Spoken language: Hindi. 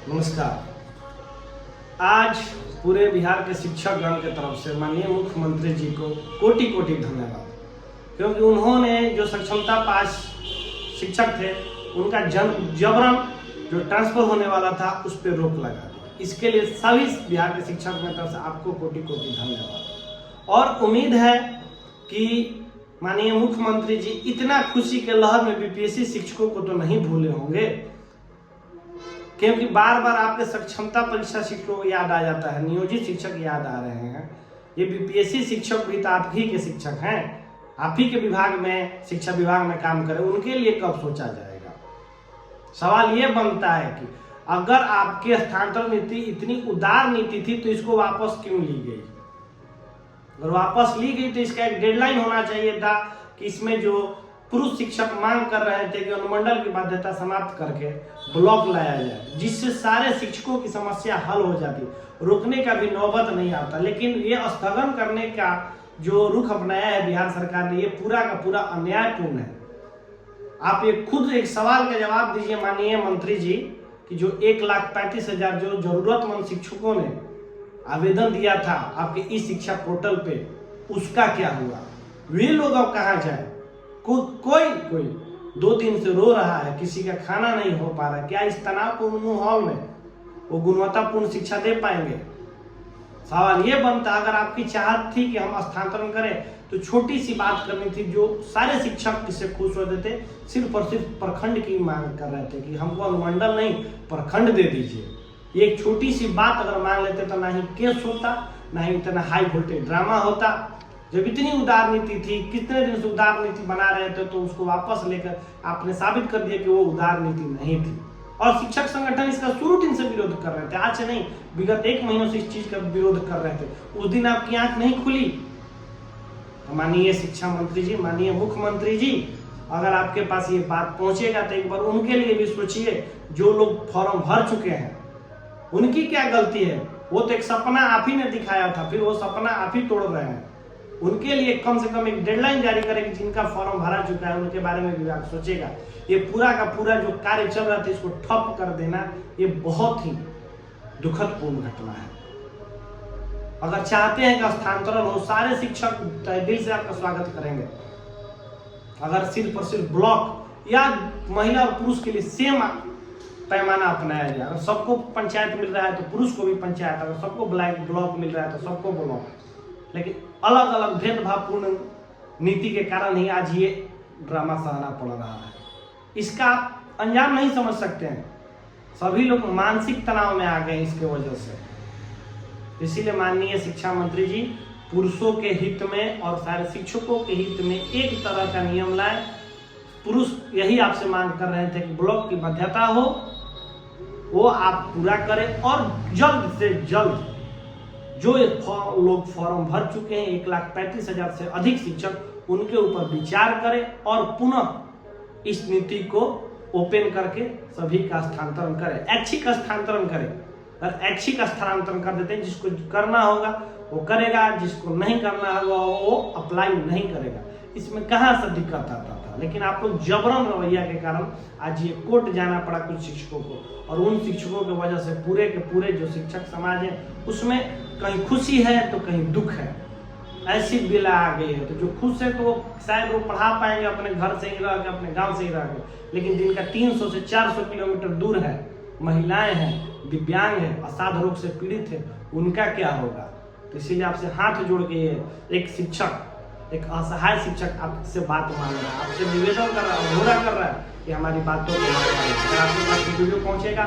नमस्कार। आज पूरे बिहार के शिक्षक गण के तरफ से माननीय मुख्यमंत्री जी को कोटि कोटि धन्यवाद, क्योंकि उन्होंने जो सक्षमता पास शिक्षक थे उनका जबरन जो ट्रांसफर होने वाला था उस पर रोक लगा दी। इसके लिए सभी बिहार के शिक्षक की तरफ से आपको कोटि कोटि धन्यवाद। और उम्मीद है कि माननीय मुख्यमंत्री जी इतना खुशी के लहर में बीपीएससी शिक्षकों को तो नहीं भूले होंगे, क्योंकि बार बार आपके सक्षमता परीक्षा शिक्षकों को याद आ जाता है, नियोजित शिक्षक याद आ रहे हैं। ये बीपीएससी शिक्षक भी तो आप ही के शिक्षक हैं, आप ही के विभाग में शिक्षा विभाग में काम करें, उनके लिए कब सोचा जाएगा। सवाल ये बनता है कि अगर आपके स्थानांतरण नीति इतनी उदार नीति थी तो इसको वापस क्यों ली गई। अगर वापस ली गई तो इसका एक डेडलाइन होना चाहिए था कि इसमें जो पुरुष शिक्षक मांग कर रहे थे कि अनुमंडल की बाध्यता समाप्त करके ब्लॉक लाया जाए, जिससे सारे शिक्षकों की समस्या हल हो जाती, रुकने का भी नौबत नहीं आता। लेकिन ये स्थगन करने का जो रुख अपनाया है बिहार सरकार ने, ये पूरा का पूरा अन्यायपूर्ण है। आप ये खुद एक सवाल का जवाब दीजिए माननीय मंत्री जी कि जो 1,35,000 जो जरूरतमंद शिक्षकों ने आवेदन दिया था आपके ई शिक्षा पोर्टल पे, उसका क्या हुआ। वे लोग अब कहाँ जाए। कोई 2 दिन से रो रहा है, किसी का खाना नहीं हो पा रहा। क्या इस तनावपूर्ण माहौल में वो गुणवत्तापूर्ण शिक्षा दे पाएंगे। सवाल ये बनता, अगर आपकी चाहत थी कि हम स्थानांतरण करें तो छोटी सी बात करनी थी, जो सारे शिक्षक इससे खुश होते थे। सिर्फ और सिर्फ प्रखंड की मांग कर रहे थे कि हमको अनुमंडल नहीं प्रखंड दे दीजिए। एक छोटी सी बात अगर मांग लेते तो ना ही केस होता, ना ही इतना हाई वोल्टेज ड्रामा होता। जब इतनी उदार नीति थी, कितने दिन से उदार नीति बना रहे थे, तो उसको वापस लेकर आपने साबित कर दिया कि वो उदार नीति नहीं थी। और शिक्षक संगठन इसका शुरू दिन से विरोध कर रहे थे, आज से नहीं, विगत 1 महीनों से इस चीज का विरोध कर रहे थे। उस दिन आपकी आंख नहीं खुली। माननीय शिक्षा मंत्री जी, माननीय मुख्यमंत्री जी, अगर आपके पास ये बात पहुंचेगा तो एक बार उनके लिए भी सोचिए। जो लोग फॉर्म भर चुके हैं उनकी क्या गलती है। वो तो एक सपना आप ही ने दिखाया था, फिर वो सपना आप ही तोड़ रहे हैं। उनके लिए कम से कम एक डेडलाइन जारी करें कि जिनका फॉर्म भरा चुका है उनके बारे में विभाग सोचेगा। ये पूरा का पूरा जो कार्य चल रहा था इसको ठप कर देना, ये बहुत ही दुखदपूर्ण घटना है। अगर चाहते हैं कि स्थानांतरण हो, सारे शिक्षक दिल से आपका स्वागत करेंगे। अगर सिर्फ और सिर्फ ब्लॉक या महिला और पुरुष के लिए सेम पैमाना अपनाया जाए, अगर सबको पंचायत मिल रहा है तो पुरुष को भी पंचायत, अगर सबको ब्लॉक मिल रहा है तो सबको ब्लॉक, लेकिन अलग अलग भेदभावपूर्ण नीति के कारण ही आज ये ड्रामा सहना पड़ रहा है। इसका आप अंजाम नहीं समझ सकते हैं। सभी लोग मानसिक तनाव में आ गए इसके वजह से। इसीलिए माननीय शिक्षा मंत्री जी, पुरुषों के हित में और सारे शिक्षकों के हित में एक तरह का नियम लाए। पुरुष यही आपसे मांग कर रहे थे कि ब्लॉक की बाध्यता हो, वो आप पूरा करें और जल्द से जल्द जो लोग फॉर्म भर चुके हैं 1,35,000 से अधिक शिक्षक, उनके ऊपर विचार करें और पुनः इस नीति को ओपन करके सभी का स्थानांतरण करें, ऐच्छिक स्थानांतरण करें। अगर ऐच्छिक स्थानांतरण कर देते हैं, जिसको करना होगा वो करेगा, जिसको नहीं करना होगा वो अप्लाई नहीं करेगा। इसमें कहाँ से दिक्कत आता था। लेकिन आप लोग जबरन रवैया के कारण आज ये कोर्ट जाना पड़ा कुछ शिक्षकों को, और उन शिक्षकों की वजह से पूरे के पूरे जो शिक्षक समाज है उसमें कहीं खुशी है तो कहीं दुख है। ऐसी बेला आ गई है। तो जो खुश है तो शायद वो पढ़ा पाएंगे अपने घर से ही रह के, अपने गांव से ही रह के, लेकिन जिनका 300 से 400 किलोमीटर दूर है, महिलाएं हैं, दिव्यांग है, असाध रोग से पीड़ित है, उनका क्या होगा। तो इसीलिए आपसे हाथ जोड़ के एक शिक्षक, एक असहाय शिक्षक आपसे बात मांग रहा है, आपसे निवेदन कर रहा है, घोड़ा कर रहा है कि हमारी बातों को आपके पास वीडियो पहुंचेगा।